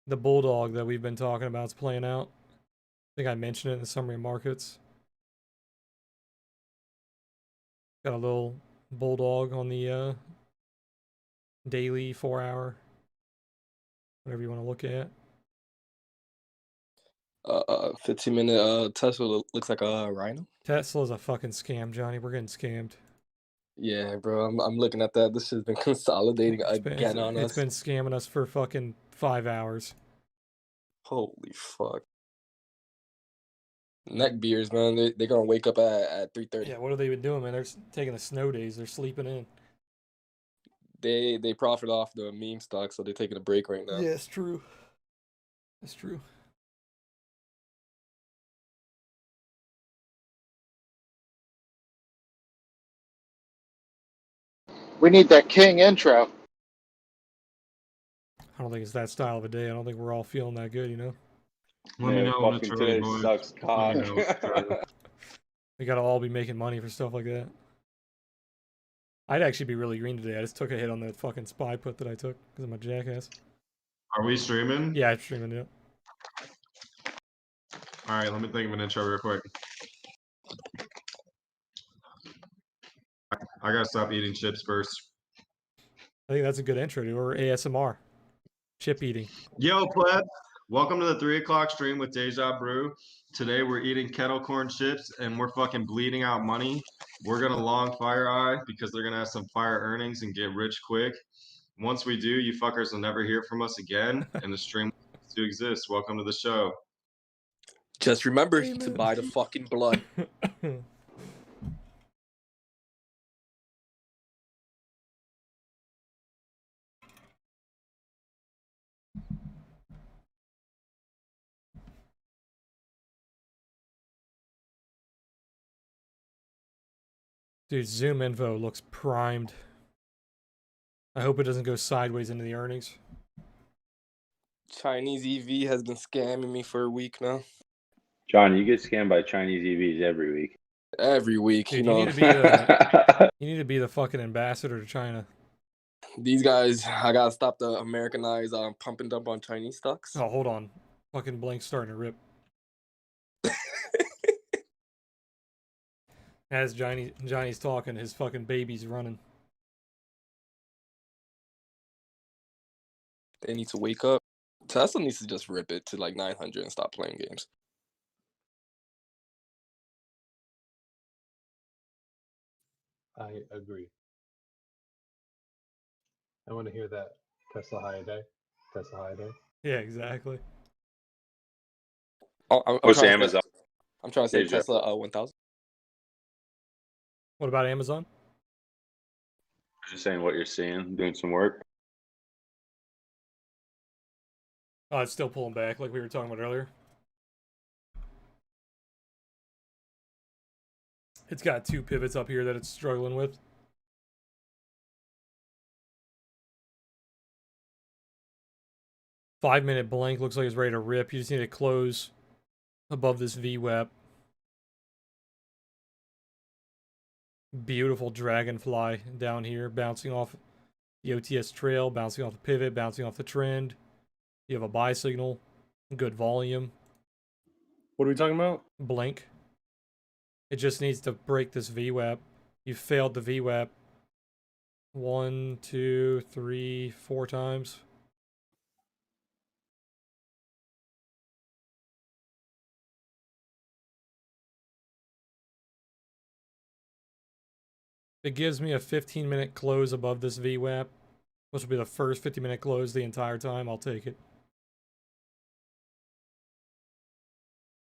The bulldog that we've been talking about is playing out. I think I mentioned it in the summary of markets. Got a little bulldog on the daily 4-hour, whatever you want to look at. 15-minute Tesla looks like a rhino. Tesla's a fucking scam, Johnny. We're getting scammed. Yeah, bro. I'm looking at that. This shit's been consolidating again on us. It's been scamming us for fucking 5 hours. Holy fuck. Neck beers, man. They're gonna wake up at 3:30. Yeah, what have they been doing, man? They're taking the snow days. They're sleeping in. They profit off the meme stock, so they're taking a break right now. Yeah, it's true. It's true. We need that king intro. I don't think it's that style of a day. I don't think we're all feeling that good, you know? Let me know when it's fucking early, today boys. sucks cock. Let me know when it's early. We gotta all be making money for stuff like that. I'd actually be really green today. I just took a hit on that fucking spy put that I took because I'm a jackass. Are we streaming? Yeah, I'm streaming it. All right, let me think of an intro real quick. I gotta stop eating chips first. I think that's a good intro to our ASMR. Chip eating. Yo, pleb. Welcome to the 3 o'clock stream with Deja Brew. Today we're eating kettle corn chips and we're fucking bleeding out money. We're gonna long Fire Eye because they're gonna have some fire earnings and get rich quick. Once we do, you fuckers will never hear from us again, and the stream will to exist. Welcome to the show. Just remember to buy the fucking blood. Dude, Zoom info looks primed. I hope it doesn't go sideways into the earnings. Chinese EV has been scamming me for a week now. John, you get scammed by Chinese EVs every week. Every week, Dude, you know. you need to be the fucking ambassador to China. These guys, I gotta stop the Americanized pumping dump on Chinese stocks. Oh, hold on. Fucking Blank's starting to rip. As Johnny's talking, his fucking baby's running. They need to wake up. Tesla needs to just rip it to like 900 and stop playing games. I agree. I want to hear that Tesla high a day. Tesla high a day. Yeah, exactly. I'm What's trying to Amazon? I'm trying to say Deja. Tesla 1000. What about Amazon? Just saying what you're seeing, doing some work. Oh, it's still pulling back like we were talking about earlier. It's got 2 pivots up here that it's struggling with. Five-minute blank looks like it's ready to rip. You just need to close above this VWAP. Beautiful dragonfly down here, bouncing off the OTS trail, bouncing off the pivot, bouncing off the trend. You have a buy signal, good volume. What are we talking about? Blink. It just needs to break this VWAP. You failed the VWAP 1, 2, 3, 4 times. It gives me a 15-minute close above this VWAP, which will be the first 50-minute close the entire time. I'll take it.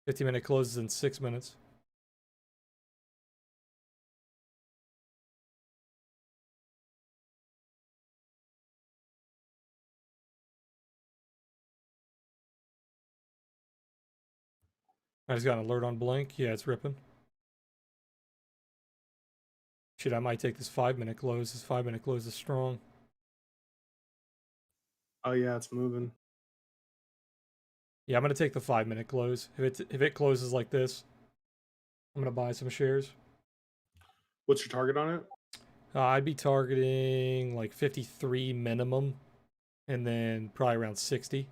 50-minute closes in 6 minutes. I just got an alert on blank. Yeah, it's ripping. Shit, I might take this 5-minute close. This 5-minute close is strong. Oh yeah, it's moving. Yeah, I'm gonna take the 5-minute close. If it closes like this, I'm gonna buy some shares. What's your target on it? I'd be targeting like 53 minimum, and then probably around 60.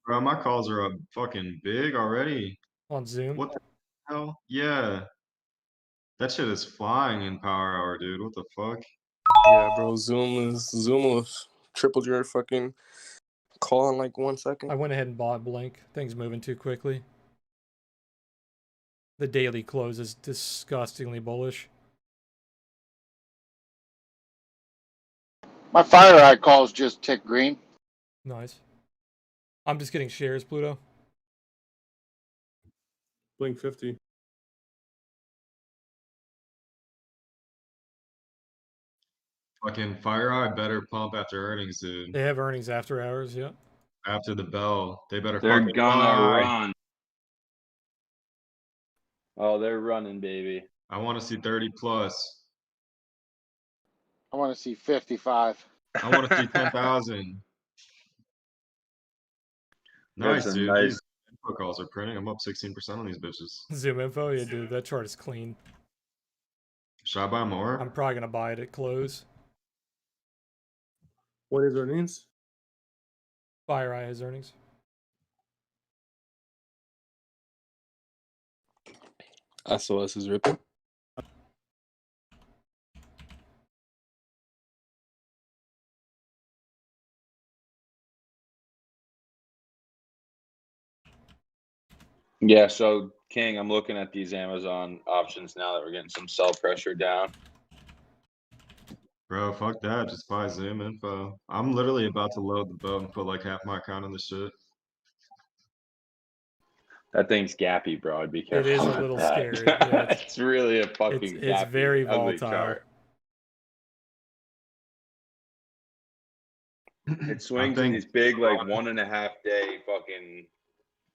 Bro, my calls are up fucking big already. On Zoom. What the hell? Yeah. That shit is flying in power hour, dude. What the fuck? Yeah, bro. Zoom will triple your fucking call in like 1 second. I went ahead and bought Blink. Things moving too quickly. The daily close is disgustingly bullish. My FireEye calls just tick green. Nice. I'm just getting shares, Pluto. Blink 50. Fucking FireEye better pump after earnings, dude. They have earnings after hours, yeah. After the bell, they better They're fucking gonna buy. run. Oh, they're running, baby. I want to see 30 plus. I want to see 55. I want to see 10,000. Nice, some dude. nice- These info calls are printing. I'm up 16% on these bitches. Zoom info, yeah, dude, that chart is clean. Should I buy more? I'm probably gonna buy it at close. What is earnings? FireEye has earnings. SOS is ripping. Yeah, so King, I'm looking at these Amazon options now that we're getting some sell pressure down. Bro, fuck that. Just buy Zoom info. I'm literally about to load the boat and put like half my account on the shit. That thing's gappy, bro. I'd be careful. It is a with little that. scary. Yeah, it's really a fucking it's gappy, very ugly volatile. chart. It swings in think- these big, like 1.5 day fucking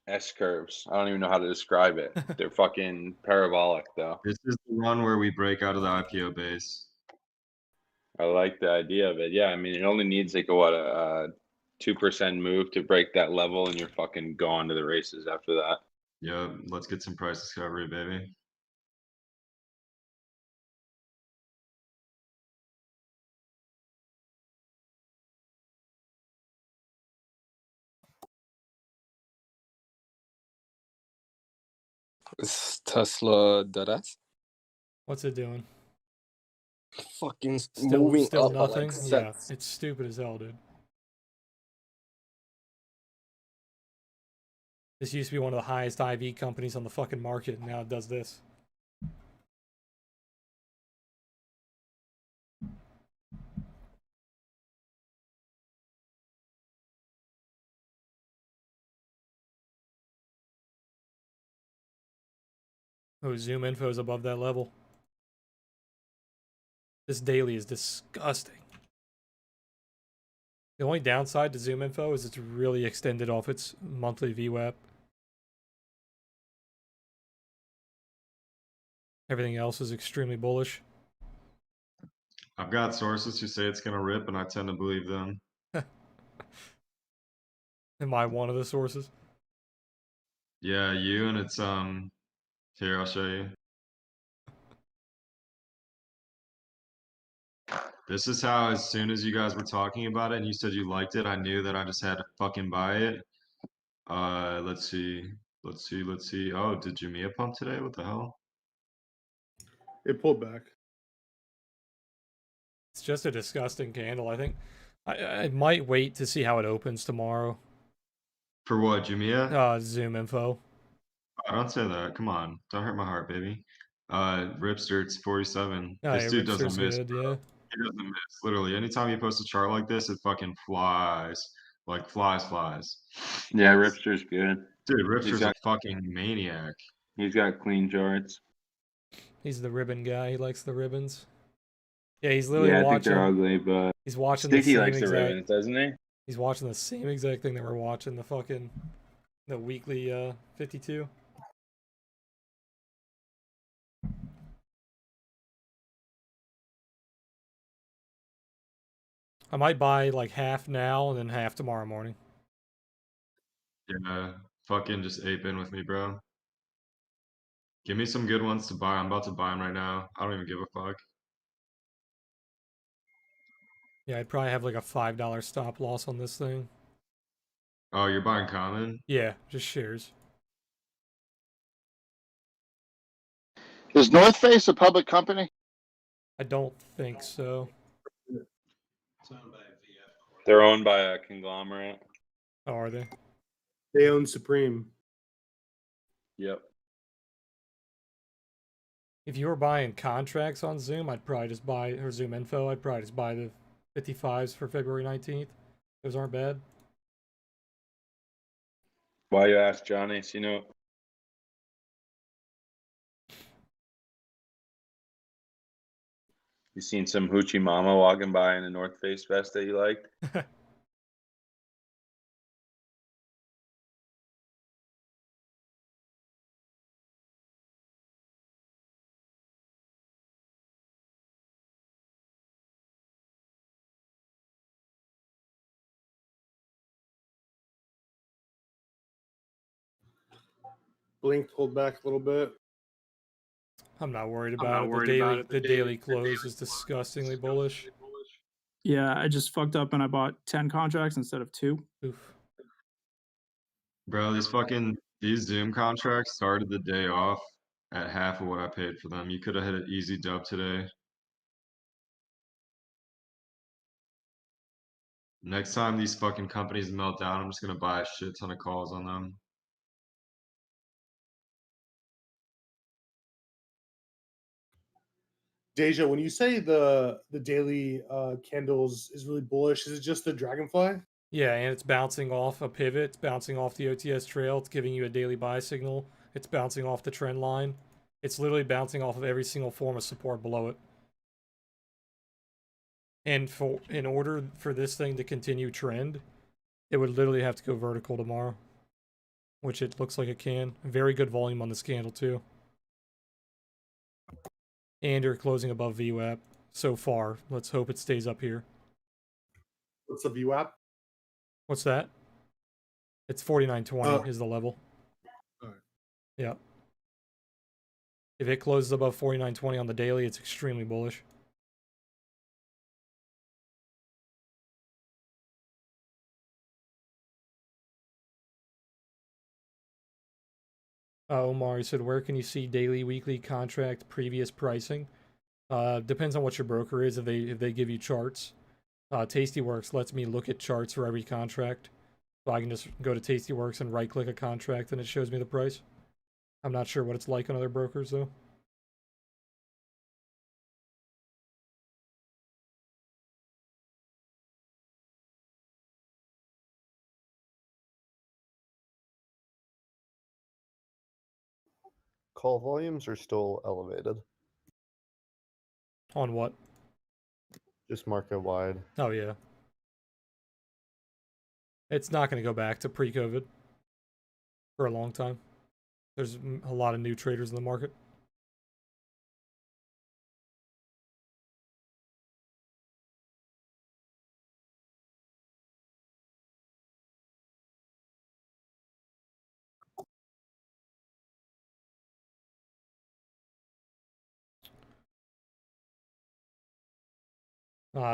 S curves. I don't even know how to describe it. They're fucking parabolic, though. This is the one where we break out of the IPO base. I like the idea of it. Yeah, I mean, it only needs like a 2% move to break that level, and you're fucking gone to the races after that. Yeah, let's get some price discovery, baby. Is Tesla deadass? What's it doing? Fucking Still moving up nothing? like Yeah, sets. it's stupid as hell, dude. This used to be one of the highest IV companies on the fucking market, and now it does this. Oh, Zoom info is above that level. This daily is disgusting. The only downside to Zoom info is it's really extended off its monthly VWAP. Everything else is extremely bullish. I've got sources who say it's gonna rip, and I tend to believe them. Am I one of the sources? Yeah, you and it's here, I'll show you. This is how, as soon as you guys were talking about it and you said you liked it, I knew that I just had to fucking buy it. Let's see. Oh, did Gme pump today? What the hell? It pulled back. It's just a disgusting candle. I think I might wait to see how it opens tomorrow. For what, Gme? Zoom info. Oh, don't say that. Come on. Don't hurt my heart, baby. Ripster, it's 47. Oh, This yeah, dude Ripster's doesn't miss. good, Bro. yeah. He doesn't miss. Literally, anytime you post a chart like this, it fucking flies. Like flies. Yeah, Ripster's good. Dude, Ripster's got- a fucking maniac. He's got clean charts. He's the ribbon guy. He likes the ribbons. Yeah, he's literally Yeah, I think watching. they're ugly, but He's I watching the think he same likes the exact. ribbons, doesn't he? He's watching the same exact thing that we're watching. The weekly 52. I might buy like half now and then half tomorrow morning. Yeah, fucking just ape in with me, bro. Give me some good ones to buy. I'm about to buy them right now. I don't even give a fuck. Yeah, I'd probably have like a $5 stop loss on this thing. Oh, you're buying common? Yeah, just shares. Is North Face a public company? I don't think so. They're owned by a conglomerate. Oh, are they? They own Supreme. Yep. If you were buying contracts on Zoom, I'd probably just buy, or Zoom Info, I'd probably just buy the 55s for February 19th. Those aren't bad. Why you ask, Johnny? So you know. You seen some hoochie mama walking by in a North Face vest that you liked? Blink pulled back a little bit. I'm not worried about it. The daily close is disgustingly bullish. Yeah, I just fucked up and I bought 10 contracts instead of 2. Oof. Bro, these Zoom contracts started the day off at half of what I paid for them. You could have hit an easy dub today. Next time these fucking companies melt down, I'm just gonna buy a shit ton of calls on them. Deja, when you say the daily candles is really bullish, is it just the dragonfly? Yeah, and it's bouncing off a pivot. It's bouncing off the OTS trail. It's giving you a daily buy signal. It's bouncing off the trend line. It's literally bouncing off of every single form of support below it. And in order for this thing to continue trend, it would literally have to go vertical tomorrow, which it looks like it can. Very good volume on this candle too. And you're closing above VWAP so far. Let's hope it stays up here. What's the VWAP? What's that? It's 49.20 is the level. Alright. Yeah. If it closes above 49.20 on the daily, it's extremely bullish. Omar said, where can you see daily, weekly contract previous pricing? Depends on what your broker is. If they give you charts, Tastyworks lets me look at charts for every contract. So I can just go to Tastyworks and right click a contract and it shows me the price. I'm not sure what it's like on other brokers though. Call volumes are still elevated, On what? just market wide. Oh yeah. It's not going to go back to pre-COVID for a long time. There's a lot of new traders in the market.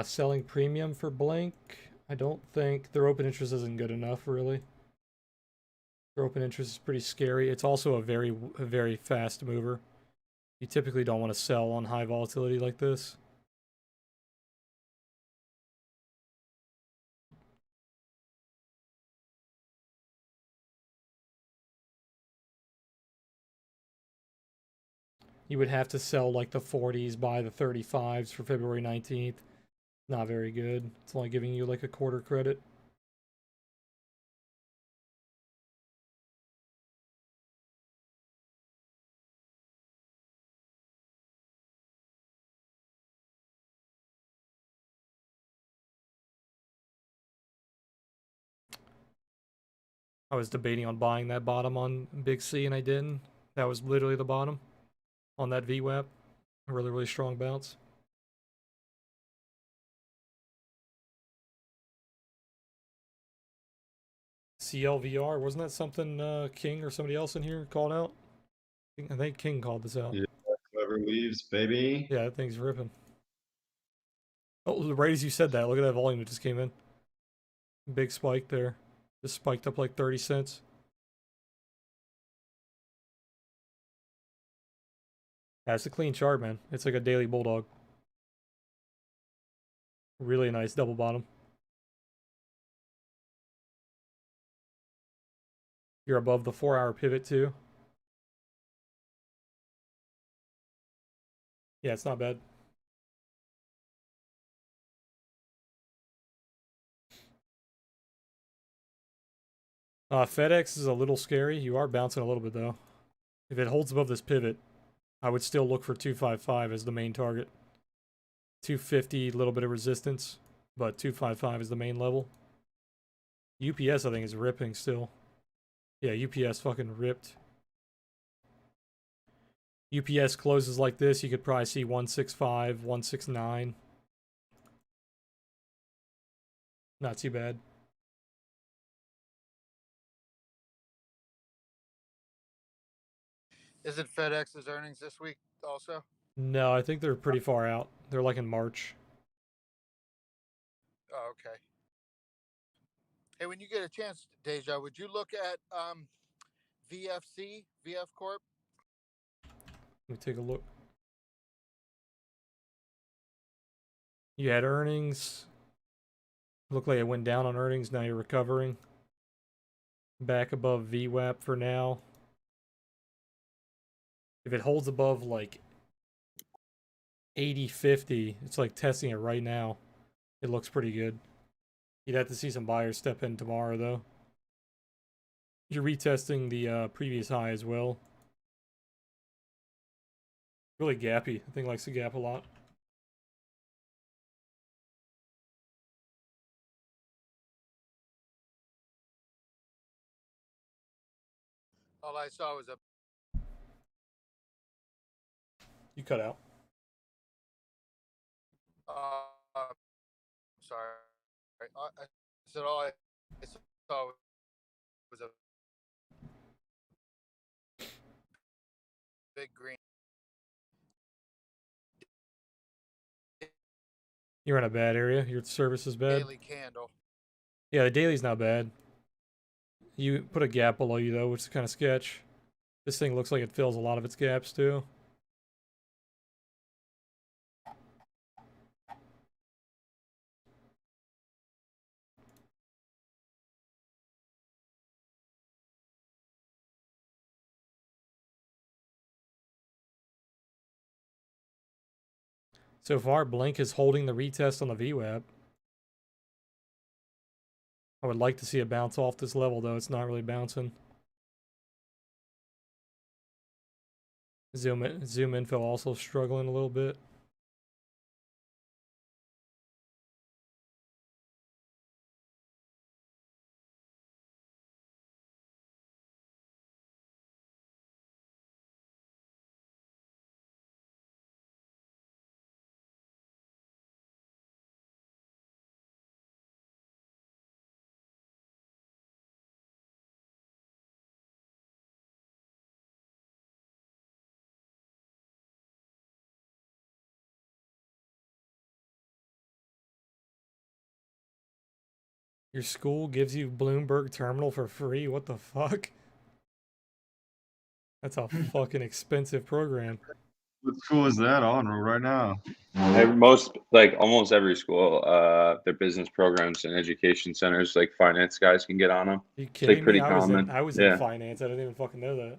Selling premium for Blink. I don't think their open interest isn't good enough, really. Their open interest is pretty scary. It's also a very fast mover. You typically don't want to sell on high volatility like this. You would have to sell like the 40s, buy the 35s for February 19th. Not very good. It's only giving you like a quarter credit. I was debating on buying that bottom on Big C and I didn't. That was literally the bottom on that VWAP. A really strong bounce. CLVR, wasn't that something King or somebody else in here called out? I think King called this out. Yeah, clever leaves, baby. Yeah, that thing's ripping. Oh, right as you said that, look at that volume that just came in. Big spike there. Just spiked up like 30 cents. That's a clean chart, man. It's like a daily bulldog. Really nice double bottom. You're above the 4-hour pivot too. Yeah, it's not bad. FedEx is a little scary. You are bouncing a little bit though. If it holds above this pivot, I would still look for 255 as the main target. 250, a little bit of resistance, but 255 is the main level. UPS, I think, is ripping still. Yeah, UPS fucking ripped. UPS closes like this, you could probably see 165, 169. Not too bad. Isn't FedEx's earnings this week also? No, I think they're pretty far out. They're like in March. Oh, okay. Hey, when you get a chance, Deja, would you look at VF Corp? Let me take a look. You had earnings. Looked like it went down on earnings. Now you're recovering. Back above VWAP for now. If it holds above like 80.50, it's like testing it right now. It looks pretty good. You'd have to see some buyers step in tomorrow though. You're retesting the previous high as well. Really gappy. I think likes to gap a lot. All I saw was a. You cut out. Sorry. I said all I saw was a big green. You're in a bad area. Your service is bad. Daily candle. Yeah, the daily's not bad. You put a gap below you though, which is kind of sketch. This thing looks like it fills a lot of its gaps too. So far, Blink is holding the retest on the VWAP. I would like to see it bounce off this level, though. It's not really bouncing. Zoom info also struggling a little bit. Your school gives you Bloomberg Terminal for free? What the fuck? That's a fucking expensive program. What school is that on right now? Most, like almost every school, their business programs and education centers, like finance guys can get on them. Are you It's kidding like pretty me? common. I was Yeah. in finance. I didn't even fucking know that.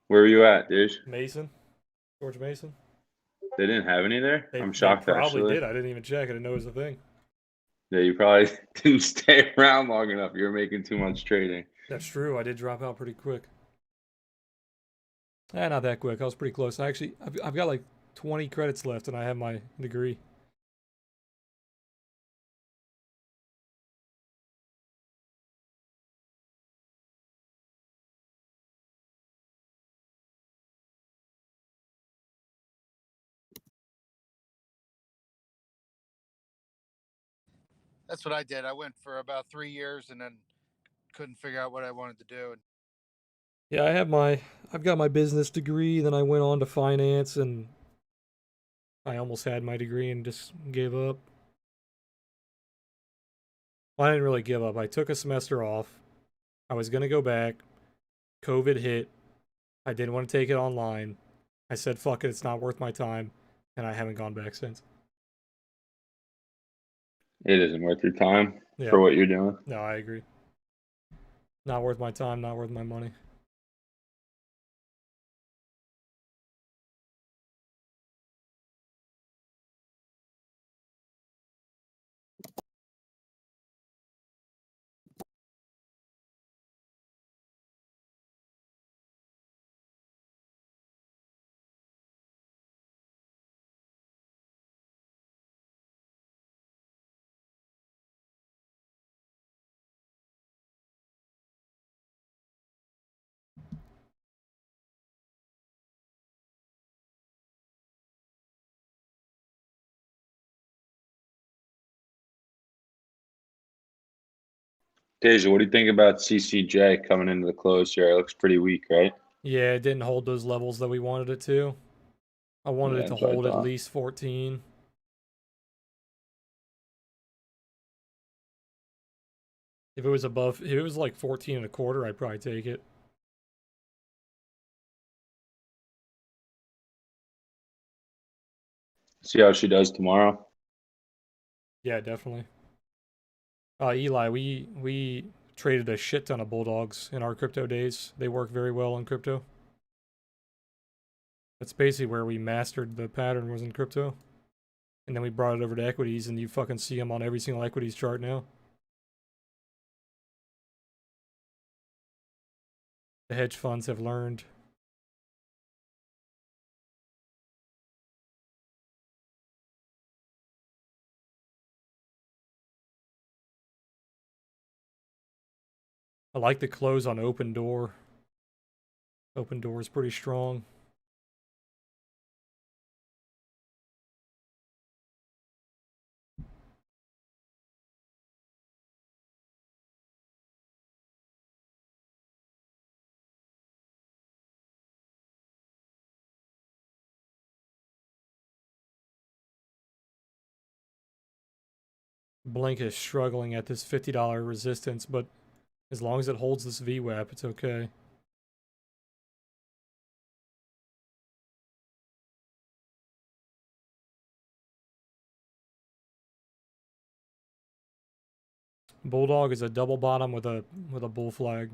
Where were you at, dude? Mason? George Mason? They didn't have any there? They I'm shocked, probably actually. did. I didn't even check. I didn't know it was a thing. Yeah, you probably didn't stay around long enough. You were making too much trading. That's true. I did drop out pretty quick. Not that quick. I was pretty close. I've got like 20 credits left, and I have my degree. That's what I did. I went for about 3 years and then couldn't figure out what I wanted to do. Yeah, I've got my business degree, then I went on to finance, and I almost had my degree and just gave up. Well, I didn't really give up. I took a semester off, I was gonna go back. COVID hit. I didn't want to take it online. I said, fuck it, it's not worth my time. And I haven't gone back since. It isn't worth your time Yeah. for what you're doing. No, I agree. Not worth my time, not worth my money. Deja, what do you think about CCJ coming into the close here? It looks pretty weak, right? Yeah, it didn't hold those levels that we wanted it to. I wanted Yeah, it to that's what I hold at thought. least 14. If it was above, if it was like 14 and a quarter, I'd probably take it. See how she does tomorrow. Yeah, definitely. Eli, we traded a shit ton of bulldogs in our crypto days. They work very well in crypto. That's basically where we mastered the pattern, was in crypto. And then we brought it over to equities, and you fucking see them on every single equities chart now. The hedge funds have learned. I like the close on open door. Open door is pretty strong. Blink is struggling at this $50 resistance, but as long as it holds this VWAP, it's okay. Bulldog is a double bottom with a bull flag.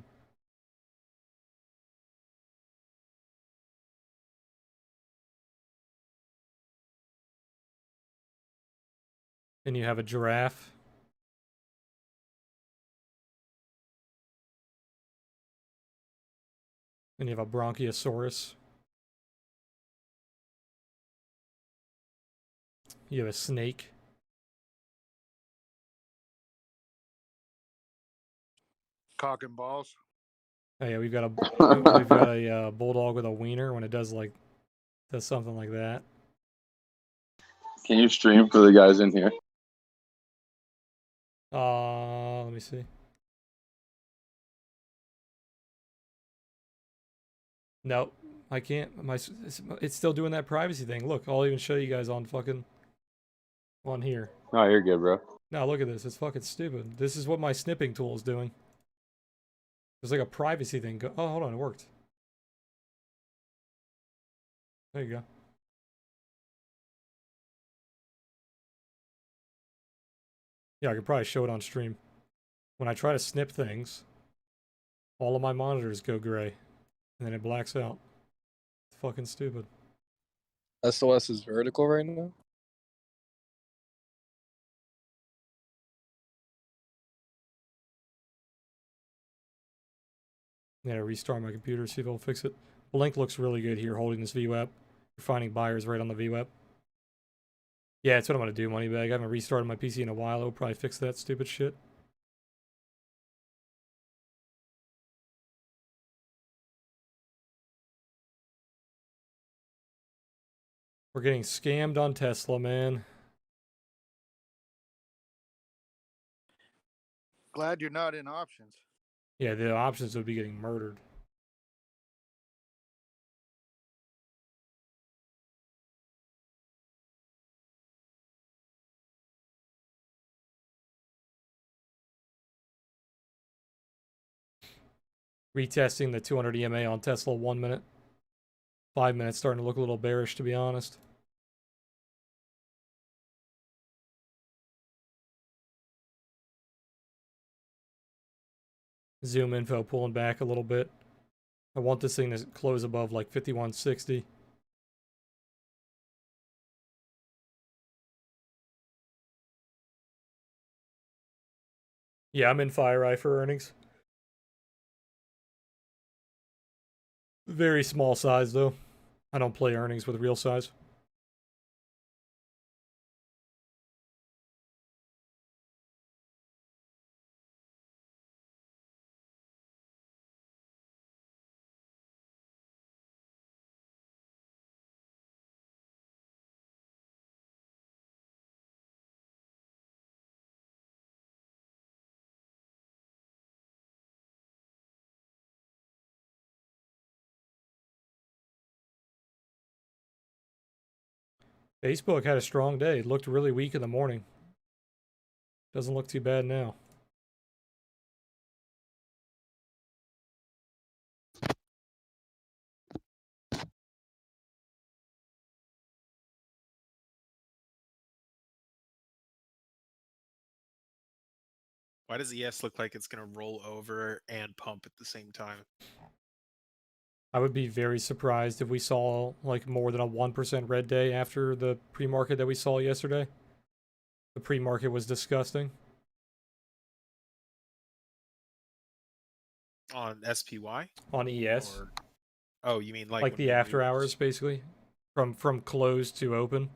Then you have a giraffe. Then you have a bronchiosaurus. You have a snake. Cock and balls. Oh yeah, we've got a bulldog with a wiener when it does something like that. Can you stream for the guys in here? Let me see. No, I can't. It's still doing that privacy thing. Look, I'll even show you guys on here. No, you're good, bro. No, look at this. It's fucking stupid. This is what my snipping tool is doing. There's like a privacy thing. Oh, hold on, it worked. There you go. Yeah, I could probably show it on stream. When I try to snip things, all of my monitors go gray, and then it blacks out. It's fucking stupid. SOS is vertical right now. Yeah, restart my computer, see if it'll fix it. Blink looks really good here, holding this VWAP. You're finding buyers right on the VWAP. Yeah, that's what I'm gonna do, Moneybag. I haven't restarted my PC in a while. It'll probably fix that stupid shit. We're getting scammed on Tesla, man. Glad you're not in options. Yeah, the options would be getting murdered. Retesting the 200 EMA on Tesla 1 minute. 5 minutes starting to look a little bearish, to be honest. Zoom info pulling back a little bit. I want this thing to close above like 5160. Yeah, I'm in FireEye for earnings. Very small size though. I don't play earnings with real size. Facebook had a strong day. It looked really weak in the morning. Doesn't look too bad now. Why does ES look like it's going to roll over and pump at the same time? I would be very surprised if we saw like more than a 1% red day after the pre-market that we saw yesterday. The pre-market was disgusting. On SPY? On ES. Or, oh, you mean like when the we after lose? hours, basically. From close to open.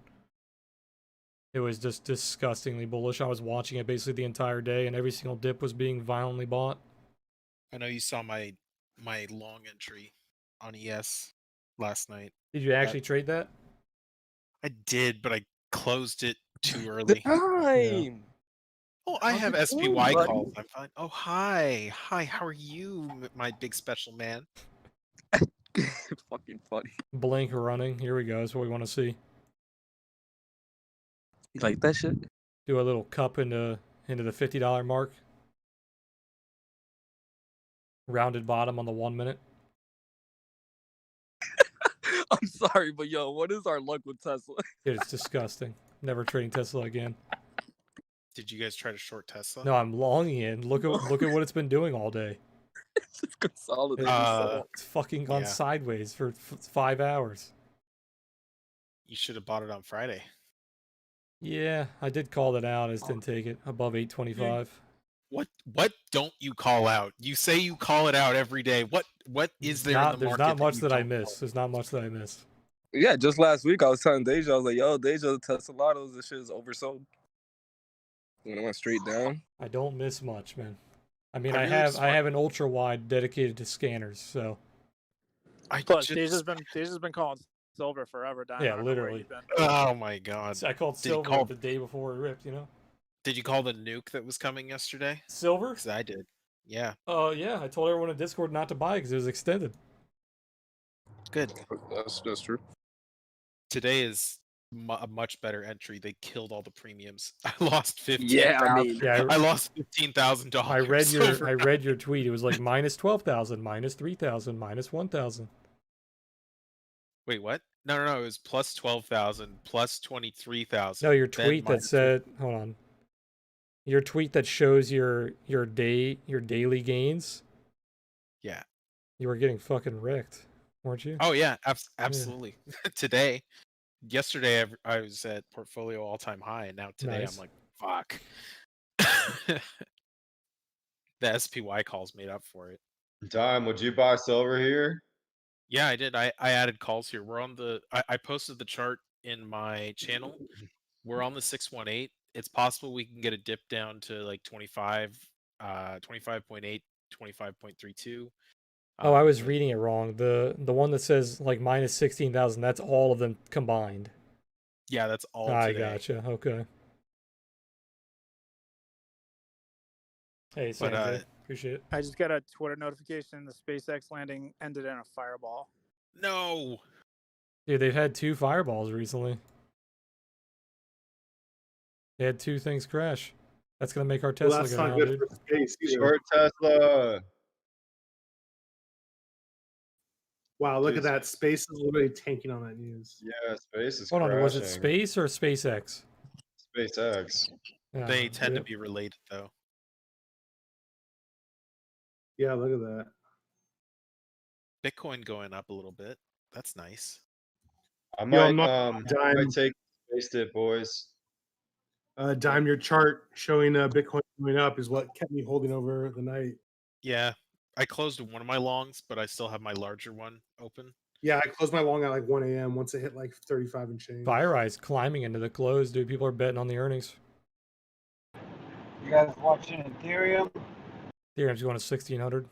It was just disgustingly bullish. I was watching it basically the entire day, and every single dip was being violently bought. I know you saw my long entry on ES last night. Did you actually trade that? I did, but I closed it too early. Time. Oh, I How's have it going, SPY buddy? calls. I'm fine. Oh, hi. Hi, how are you, my big special man? Fucking funny. Blink running. Here we go. That's what we want to see. You like that shit? Do a little cup into the $50 mark. Rounded bottom on the 1 minute. I'm sorry, but yo, what is our luck with Tesla? Dude, it's disgusting. Never trading Tesla again. Did you guys try to short Tesla? No, I'm longing it. Look at what it's been doing all day. It's just consolidating. It's fucking gone sideways for 5 hours. You should have bought it on Friday. Yeah, I did call it out. I just didn't take it above 825. What don't you call out? You say you call it out every day. What is there in the There's market? not much that I don't miss. There's not much that I miss. Yeah, just last week I was telling Deja, I was like, yo, Deja, the Teslados, this shit is oversold. When it went straight down. I don't miss much, man. I mean, I I really have just I have an ultra wide dedicated to scanners, so Plus, Deja's been calling silver forever. Don. yeah, I don't know where literally. you've been. Oh my god! I called Did you silver call- the day before it ripped. You know, Did you call the nuke that was coming yesterday? silver. 'Cause I did. Yeah. Yeah, I told everyone in Discord not to buy because it was extended. Good. That's true. Today is a much better entry. They killed all the premiums. I lost 15. Yeah, I mean, I lost $15,000. I read your tweet. It was like minus 12,000, minus 3,000, minus 1,000. Wait, what? No. It was plus 12,000, plus 23,000. No, your tweet that said, hold on. Your tweet that shows your daily gains. Yeah. You were getting fucking wrecked, weren't you? Oh yeah, absolutely. Today, yesterday I was at portfolio all-time high, and now today Nice. I'm like, fuck. The SPY calls made up for it. Dime, would you buy silver here? Yeah, I did. I added calls here. We're on the. I posted the chart in my channel. We're on the 618. It's possible we can get a dip down to like 25, 25.8, 25.32. Oh, I was reading it wrong. The one that says like minus 16,000, that's all of them combined. Yeah, that's all I today. gotcha. Okay. Hey, But, Sanjay. Appreciate it. I just got a Twitter notification. The SpaceX landing ended in a fireball. No. Dude, they've had 2 fireballs recently. They had 2 things crash. That's gonna make our Tesla that's go not down, good dude. for space either. Short Tesla. Wow, look Dude, at that. Space is literally tanking on that news. Yeah, space is Hold on, was it crashing. Space or SpaceX? SpaceX. They tend to yep. be related though. Yeah, look at that. Bitcoin going up a little bit. That's nice. I Yo, might Dime, might take space dip, boys. Dime, your chart showing Bitcoin going up is what kept me holding over the night. Yeah, I closed one of my longs, but I still have my larger one open. Yeah, I closed my long at like 1 a.m. once it hit like 35 and change. FireEye's climbing into the close, dude. People are betting on the earnings. You guys watching Ethereum? Ethereum's going to 1600.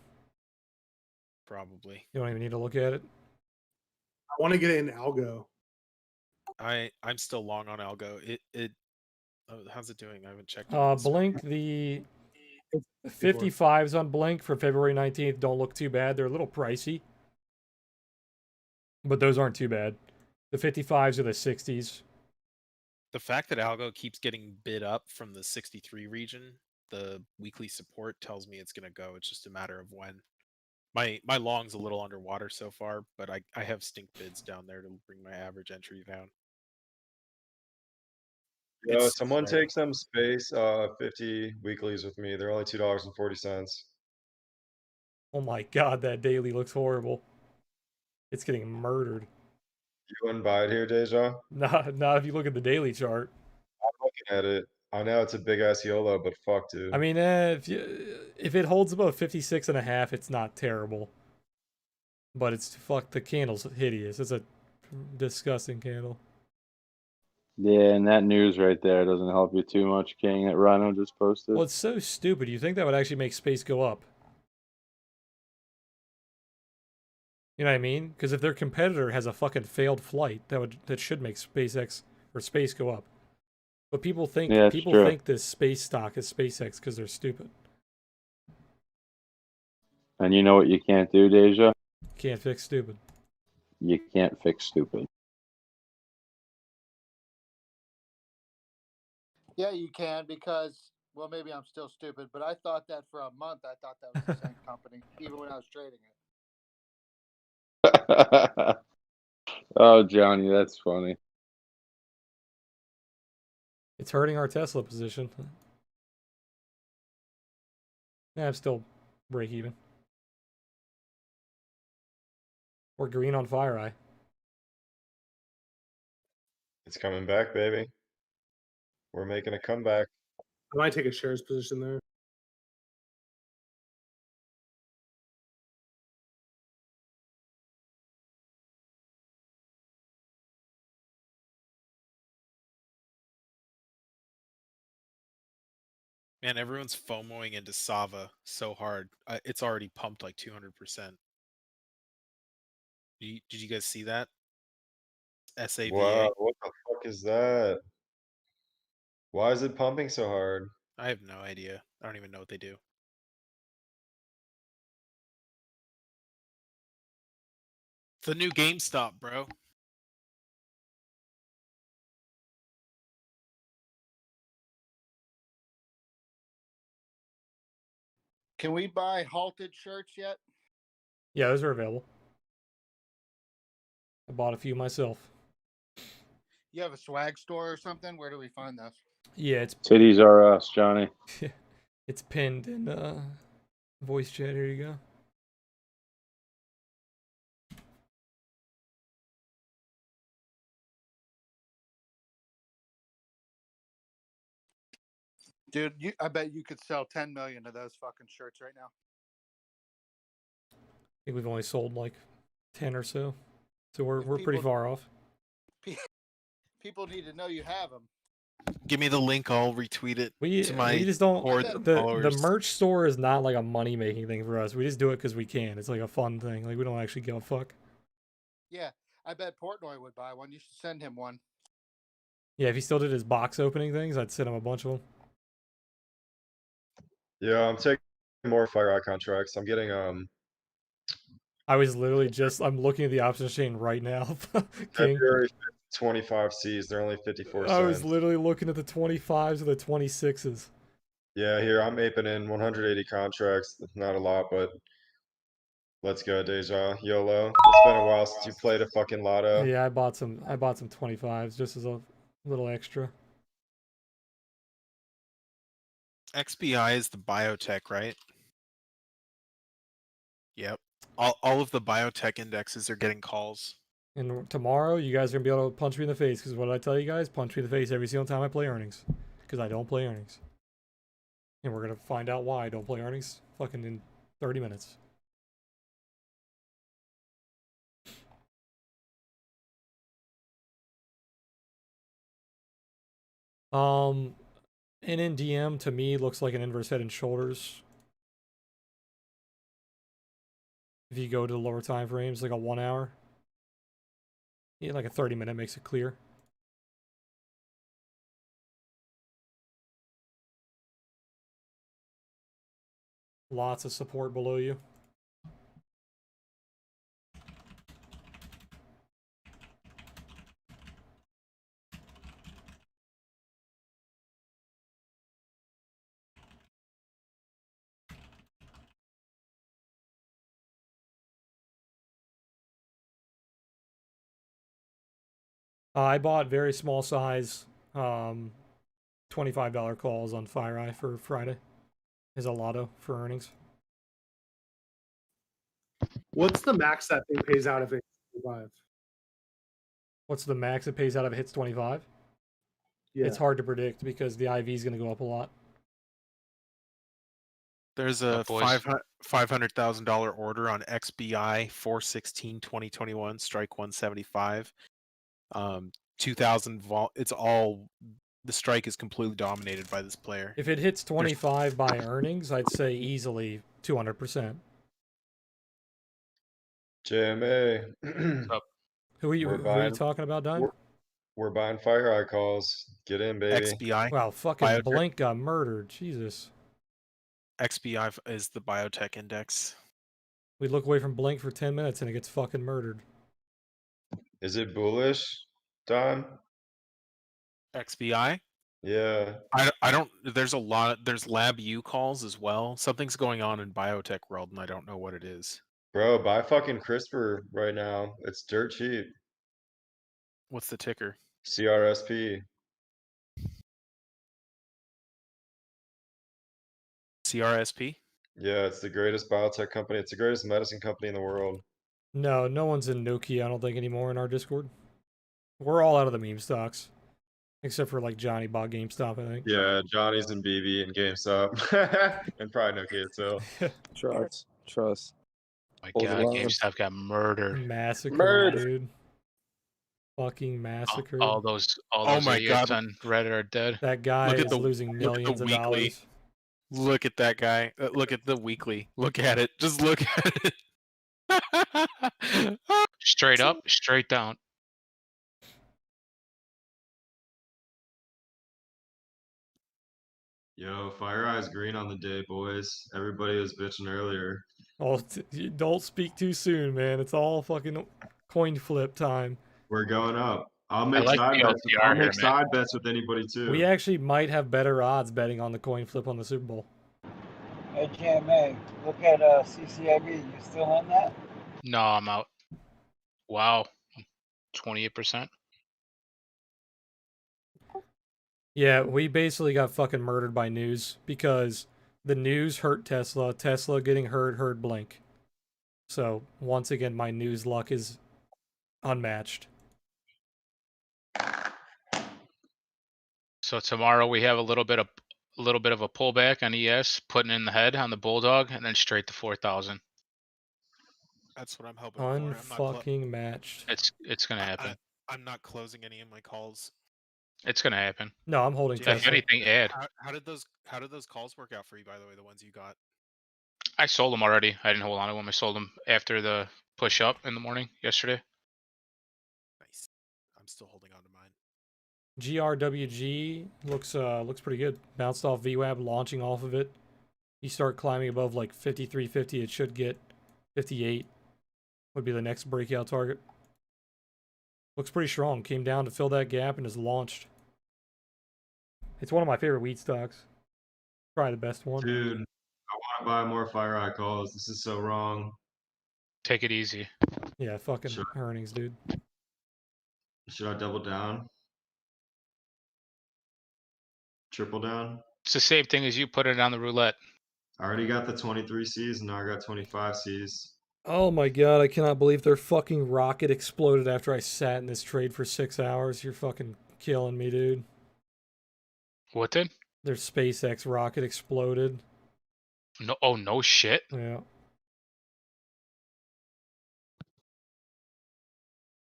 Probably. You don't even need to look at it. I want to get it in algo. I'm still long on algo. How's it doing? I haven't checked. Blink, the 55s on Blink for February 19th don't look too bad. They're a little pricey, but those aren't too bad. The 55s are the 60s. The fact that algo keeps getting bid up from the 63 region, the weekly support tells me it's going to go. It's just a matter of when. My long's a little underwater so far, but I have stink bids down there to bring my average entry down. Yo, someone take some space 50 weeklies with me. They're only $2.40. Oh my god, that daily looks horrible. It's getting murdered. You wouldn't buy it here, Deja? Not if you look at the daily chart. I'm looking at it. I know it's a big ass YOLO, but fuck, dude. I mean, if it holds above 56 and a half, it's not terrible. But it's the candle's hideous. It's a disgusting candle. Yeah, and that news right there doesn't help you too much, King, that Rhino just posted. Well, it's so stupid. You think that would actually make space go up? You know what I mean? Because if their competitor has a fucking failed flight, that should make SpaceX or space go up. But people think think this space stock is SpaceX because they're stupid. And you know what you can't do, Deja? Can't fix stupid. You can't fix stupid. Yeah, you can because, well, maybe I'm still stupid, but I thought that for a month. I thought that was the same company, even when I was trading it. Oh, Johnny, that's funny. It's hurting our Tesla position. Yeah, I'm still break even. We're green on FireEye. It's coming back, baby. We're making a comeback. I might take a shares position there. Man, everyone's FOMOing into Sava so hard. It's already pumped like 200%. Did you guys see that? SAVA. Wow, what the fuck is that? Why is it pumping so hard? I have no idea. I don't even know what they do. It's the new GameStop, bro. Can we buy halted shirts yet? Yeah, those are available. I bought a few myself. You have a swag store or something? Where do we find those? Yeah, it's Titties are us, Johnny. it's pinned in voice chat. Here you go. Dude, I bet you could sell 10 million of those fucking shirts right now. I think we've only sold like 10 or so. So we're pretty far off. People need to know you have them. Give me the link. I'll retweet it to my we just don't. The followers. merch store is not like a money making thing for us. We just do it because we can. It's like a fun thing. Like we don't actually give a fuck. Yeah, I bet Portnoy would buy one. You should send him one. Yeah, if he still did his box opening things, I'd send him a bunch of them. Yeah, I'm taking more FireEye contracts. I'm getting I was literally I'm looking at the options chain right now. King. February 25 Cs. They're only 54 cents. I was literally looking at the 25s or the 26s. Yeah, here I'm aping in 180 contracts. Not a lot, but Let's go, Deja. YOLO. It's been a while since you played a fucking lotto. Yeah, I bought some 25s just as a little extra. XBI is the biotech, right? Yep. All of the biotech indexes are getting calls. And tomorrow, you guys are gonna be able to punch me in the face because what did I tell you guys? Punch me in the face every single time I play earnings, because I don't play earnings. And we're gonna find out why I don't play earnings fucking in 30 minutes. NNDM to me looks like an inverse head and shoulders. If you go to the lower time frames, like a 1 hour. Yeah, like a 30-minute makes it clear. Lots of support below you. I bought very small size, $25 calls on FireEye for Friday as a lotto for earnings. What's the max that thing pays out if it's 25? What's the max it pays out if it hits 25? Yeah. It's hard to predict because the IV is going to go up a lot. There's a $500,000 order on XBI 4/16/2021, strike 175. 2,000 vol. It's all the strike is completely dominated by this player. If it hits 25 by earnings, I'd say easily 200%. JMA. Who are you talking about, Dime? We're buying FireEye calls. Get in, baby. XBI. Wow, fucking biotech. Blink got murdered. Jesus. XBI is the biotech index. We look away from Blink for 10 minutes and it gets fucking murdered. Is it bullish, Don? XBI? Yeah. I don't. There's a lot. There's Lab U calls as well. Something's going on in biotech world, and I don't know what it is. Bro, buy fucking CRISPR right now. It's dirt cheap. What's the ticker? CRSP. CRSP? Yeah, it's the greatest biotech company. It's the greatest medicine company in the world. No, no one's in Nokia, I don't think, anymore in our Discord. We're all out of the meme stocks. Except for, like, Johnny bought GameStop, I think. Yeah, Johnny's and BB and GameStop. And probably Nokia too. Trust. My Hold God, the line. GameStop got murdered. Massacred, dude. Fucking massacred. All those Oh my idiots God. on Reddit are dead. That guy Look at is the- losing look at the millions of weekly. dollars. Look at that guy. Look at the weekly. Look at it. Just look at it. Straight up, straight down. Yo, FireEye's green on the day, boys. Everybody was bitching earlier. Oh, don't speak too soon, man. It's all fucking coin flip time. We're going up. I'll make like side the bets. LTR I'll here, make man. side bets with anybody too. We actually might have better odds betting on the coin flip on the Super Bowl. Hey, Gme, look at CCIB. You still on that? No, I'm out. Wow, 28%. Yeah, we basically got fucking murdered by news because the news hurt Tesla. Tesla getting hurt Blink. So once again, my news luck is unmatched. So tomorrow we have a little bit of a pullback on ES, putting in the head on the Bulldog, and then straight to 4,000. That's what I'm hoping for. I'm not Unfucking matched. It's gonna happen. I'm not closing any of my calls. It's gonna happen. No, I'm holding If Tesla. anything, add. How did those calls work out for you, by the way? The ones you got. I sold them already. I didn't hold on to them. I sold them after the push up in the morning yesterday. Nice. I'm still holding on to mine. GRWG looks pretty good. Bounced off VWAP, launching off of it. You start climbing above like 53.50, it should get 58. Would be the next breakout target. Looks pretty strong. Came down to fill that gap and is launched. It's one of my favorite wheat stocks. Probably the best one. Dude, I want to buy more FireEye calls. This is so wrong. Take it easy. Yeah, fucking Sure. earnings, dude. Should I double down? Triple down? It's the same thing as you put it on the roulette. I already got the 23 Cs, and now I got 25 Cs. Oh my god, I cannot believe their fucking rocket exploded after I sat in this trade for 6 hours. You're fucking killing me, dude. What did? Their SpaceX rocket exploded. No, oh no shit. Yeah.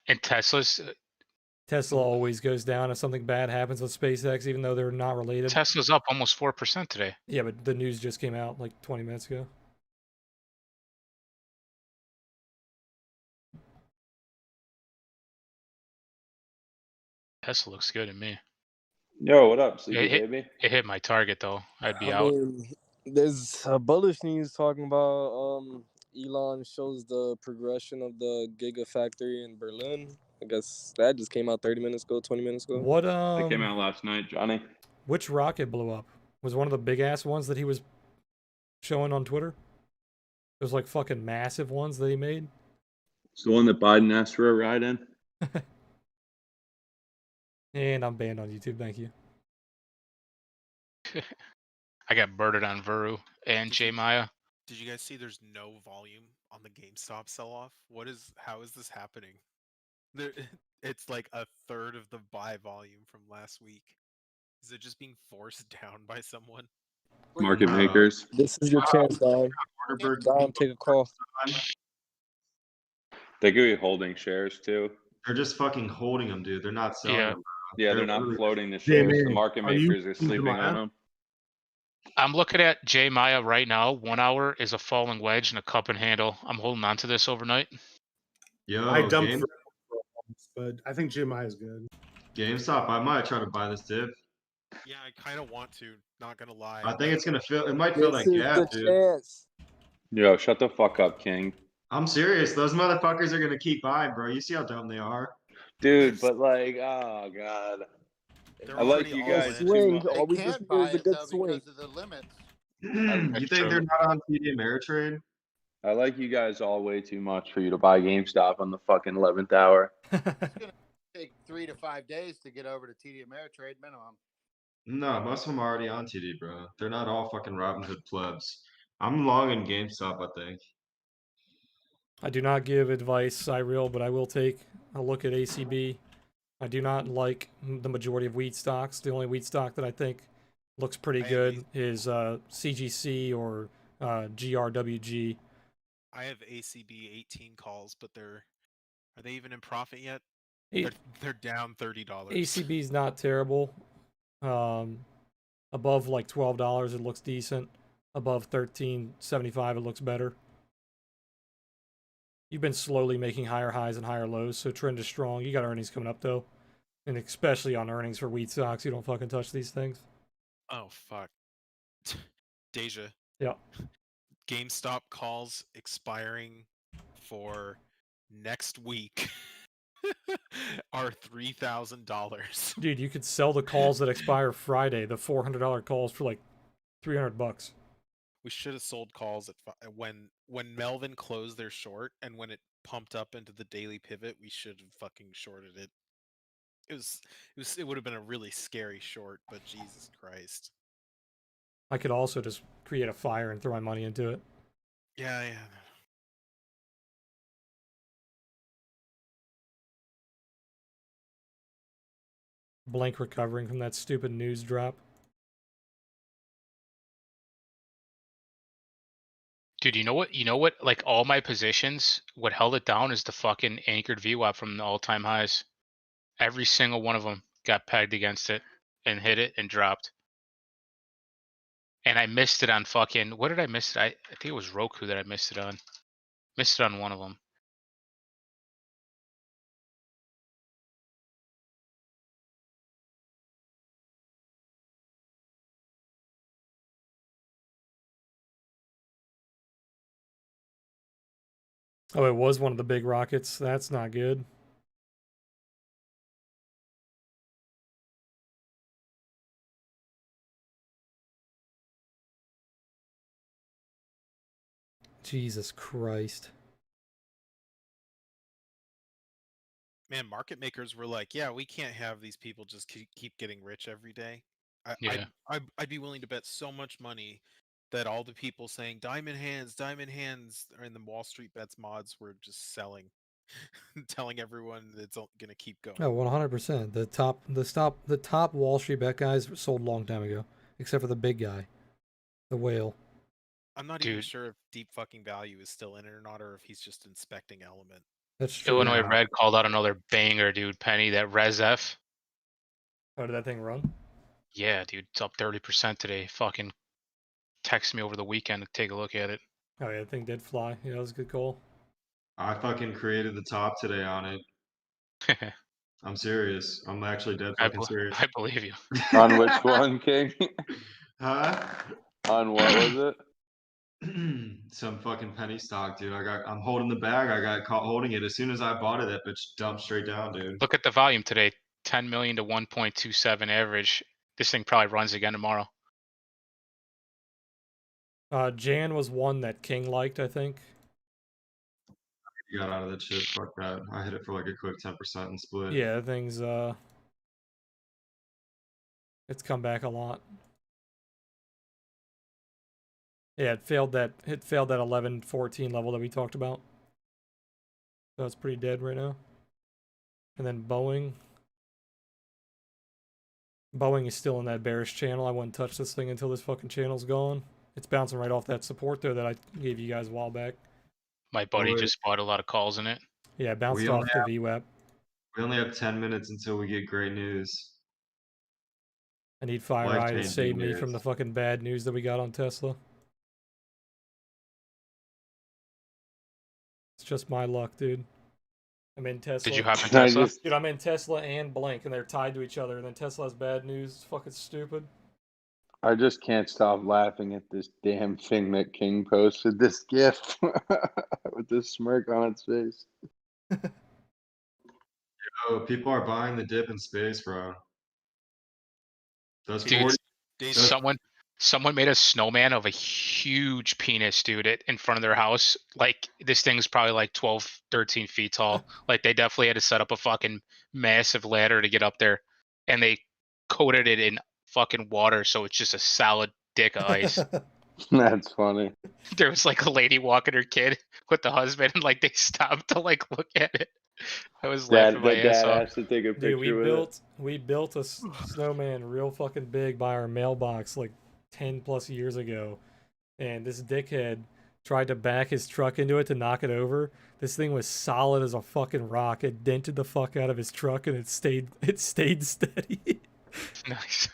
And Tesla's Tesla always goes down if something bad happens with SpaceX, even though they're not related. Tesla's up almost 4% today. Yeah, but the news just came out like 20 minutes ago. Tesla looks good to me. Yo, what up, sleepy baby? It hit my target though. I'd be I out. mean, there's bullish news talking about Elon shows the progression of the Gigafactory in Berlin. I guess that just came out 30 minutes ago, 20 minutes ago. What That came out last night, Johnny. Which rocket blew up? Was one of the big ass ones that he was showing on Twitter? Those like fucking massive ones that he made? It's the one that Biden asked for a ride in. And I'm banned on YouTube, thank you. I got birded on Vuru and Jmaya. Did you guys see there's no volume on the GameStop sell-off? How is this happening? There, it's like a third of the buy volume from last week. Is it just being forced down by someone? Market makers. This is your chance, Dom. Dom, take a call. They could be holding shares too. They're just fucking holding them, dude. They're not selling them. Yeah, they're not floating the shares. The market makers are sleeping on them. I'm looking at Jmaya right now. 1 hour is a falling wedge and a cup and handle. I'm holding on to this overnight. Yo, I dumped for but I think GMI is good. GameStop, I might try to buy this dip. Yeah, I kind of want to. Not gonna lie. I think it's gonna feel. It might feel like This is gap, the dude. chance. Yo, shut the fuck up, King. I'm serious. Those motherfuckers are gonna keep buying, bro. You see how dumb they are, Dude. But like, oh god. They're I like already you all guys in. too Swing. much. All we They just can't need buy is a it good though swing. because of the limits. you think they're not on TD Ameritrade? I like you guys all way too much for you to buy GameStop on the fucking 11th hour. It's gonna take 3 to 5 days to get over to TD Ameritrade minimum. No, most of them are already on TD, bro. They're not all fucking Robinhood plebs. I'm long in GameStop, I think. I do not give advice, Cyril, but I will take a look at ACB. I do not like the majority of wheat stocks. The only wheat stock that I think looks pretty good is CGC or GRWG. I have ACB 18 calls, but are they even in profit yet? A- They're down $30. ACB is not terrible. Above like $12, it looks decent. Above $13.75, it looks better. You've been slowly making higher highs and higher lows, so trend is strong. You got earnings coming up though, and especially on earnings for wheat stocks, you don't fucking touch these things. Oh fuck. Deja. Yeah. GameStop calls expiring for next week are $3,000. Dude, you could sell the calls that expire Friday, the $400 calls for like $300. We should have sold calls at when Melvin closed their short and when it pumped up into the daily pivot, we should have fucking shorted it. It would have been a really scary short, but Jesus Christ. I could also just create a fire and throw my money into it. Yeah. Blank recovering from that stupid news drop. Dude, you know what? Like all my positions, what held it down is the fucking anchored VWAP from the all-time highs. Every single one of them got pegged against it and hit it and dropped. And I missed it on fucking, what did I miss it? I think it was Roku that I missed it on. Missed it on one of them. Oh, it was one of the big rockets. That's not good. Jesus Christ. Man, market makers were like, yeah, we can't have these people just keep getting rich every day. Yeah. I'd be willing to bet so much money that all the people saying diamond hands, or in the Wall Street Bets mods were just selling, telling everyone that it's going to keep going. Oh, 100%. The top Wall Street bet guys sold a long time ago, except for the big guy, the whale. I'm not even Dude. sure if deep fucking value is still in it or not, or if he's just inspecting element. That's true. Illinois Red called out another banger, dude. Penny, that Res F. How did that thing run? Yeah, dude, it's up 30% today. Fucking text me over the weekend to take a look at it. Oh yeah, that thing did fly. Yeah, that was a good call. I fucking created the top today on it. I'm serious. I'm actually dead fucking serious. I believe you. On which one, King? Huh? On what was it? Some fucking penny stock, dude. I'm holding the bag. I got caught holding it. As soon as I bought it, that bitch dumped straight down, dude. Look at the volume today. 10 million to 1.27 average. This thing probably runs again tomorrow. Jan was one that King liked, I think. You got out of that shit. Fuck that. I hit it for like a quick 10% and split. Yeah, that thing's it's come back a lot. Yeah, it failed that 11-14 level that we talked about. So it's pretty dead right now. And then Boeing is still in that bearish channel. I wouldn't touch this thing until this fucking channel's gone. It's bouncing right off that support there that I gave you guys a while back. My buddy just bought a lot of calls in it. Yeah, it bounced off the VWAP. We only have 10 minutes until we get great news. I need FireEye to Life-changing save me news. from the fucking bad news that we got on Tesla. It's just my luck, dude. I'm in Tesla. Did you hop in Tesla? Dude, I'm in Tesla and Blank, and they're tied to each other. And then Tesla has bad news. It's fucking stupid. I just can't stop laughing at this damn thing that King posted. This GIF with this smirk on its face. Yo, people are buying the dip in space, bro. That's Dude, 40. someone made a snowman of a huge penis, dude, in front of their house. Like, this thing's probably like 12, 13 feet tall. Like, they definitely had to set up a fucking massive ladder to get up there. And they coated it in fucking water, so it's just a solid dick of ice. That's funny. There was like a lady walking her kid with the husband, and like they stopped to like look at it. I was laughing my ass Dad off. has to take a picture Dude, with we built a snowman real fucking big by our mailbox like 10 plus years ago, and this dickhead tried to back his truck into it to knock it over. This thing was solid as a fucking rock. It dented the fuck out of his truck, and it stayed steady. Nice.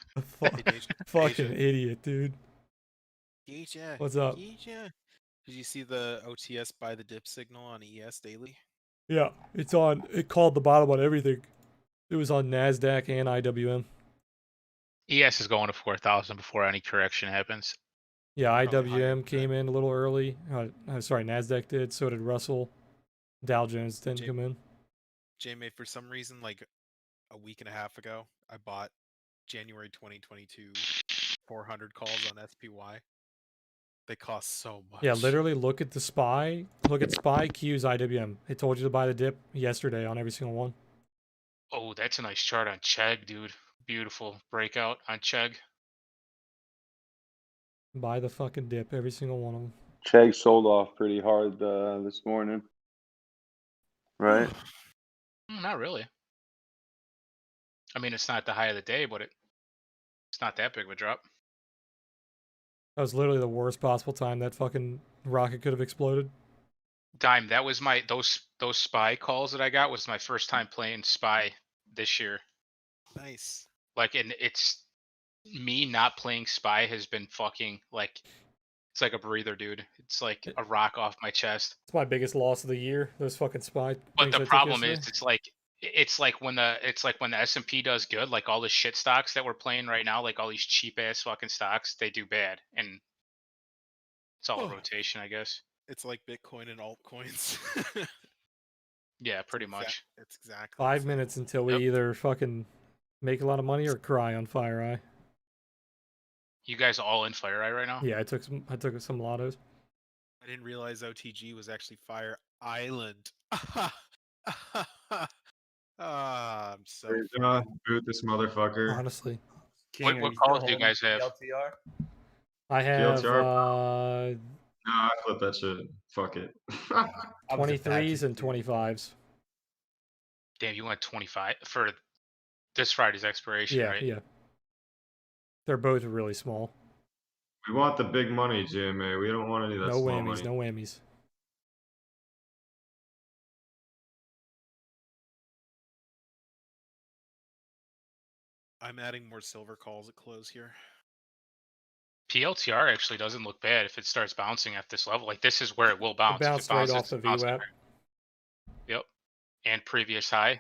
Fucking idiot, dude. Geisha, What's up? Geisha. Did you see the OTS buy the dip signal on ES daily? Yeah, it's on. It called the bottom on everything. It was on NASDAQ and IWM. ES is going to 4,000 before any correction happens. Yeah, IWM came in a little early. Sorry, NASDAQ did. So did Russell. Dow Jones didn't come in. Jay, for some reason, like a week and a half ago, I bought January 2022 400 calls on SPY. They cost so much. Yeah, literally look at the SPY. Look at SPY Q's IWM. It told you to buy the dip yesterday on every single one. Oh, that's a nice chart on Chegg, dude. Beautiful breakout on Chegg. Buy the fucking dip, every single one of them. Chegg sold off pretty hard this morning. Right? Not really. I mean, it's not the high of the day, but it's not that big of a drop. That was literally the worst possible time that fucking rocket could have exploded. Dime, that was my those SPY calls that I got was my first time playing SPY this year. Nice. Like, and it's me not playing SPY has been fucking like, it's like a breather, dude. It's like a rock off my chest. It's my biggest loss of the year. Those fucking SPY. But the problem is, it's like when the S&P does good, like all the shit stocks that we're playing right now, like all these cheap ass fucking stocks, they do bad, and it's all a rotation, I guess. It's like Bitcoin and altcoins. Yeah, pretty much. It's exactly 5 minutes until we either fucking make a lot of money or cry on FireEye. You guys all in FireEye right now? Yeah, I took some lottos. I didn't realize OTG was actually Fire Island. I'm so boot this motherfucker. Honestly, What calls do you guys have? I have PLTR? No, I flip that shit. Fuck it. 23s and 25s. Damn, you want 25 for this Friday's expiration, Yeah, right? yeah. They're both really small. We want the big money, GMA. We don't want any of that No small whammies, money. no whammies. I'm adding more silver calls at close here. PLTR actually doesn't look bad if it starts bouncing at this level. Like this is where it will bounce. It bounced if it bounces, right off the bounce VWAP. Yep. And previous high.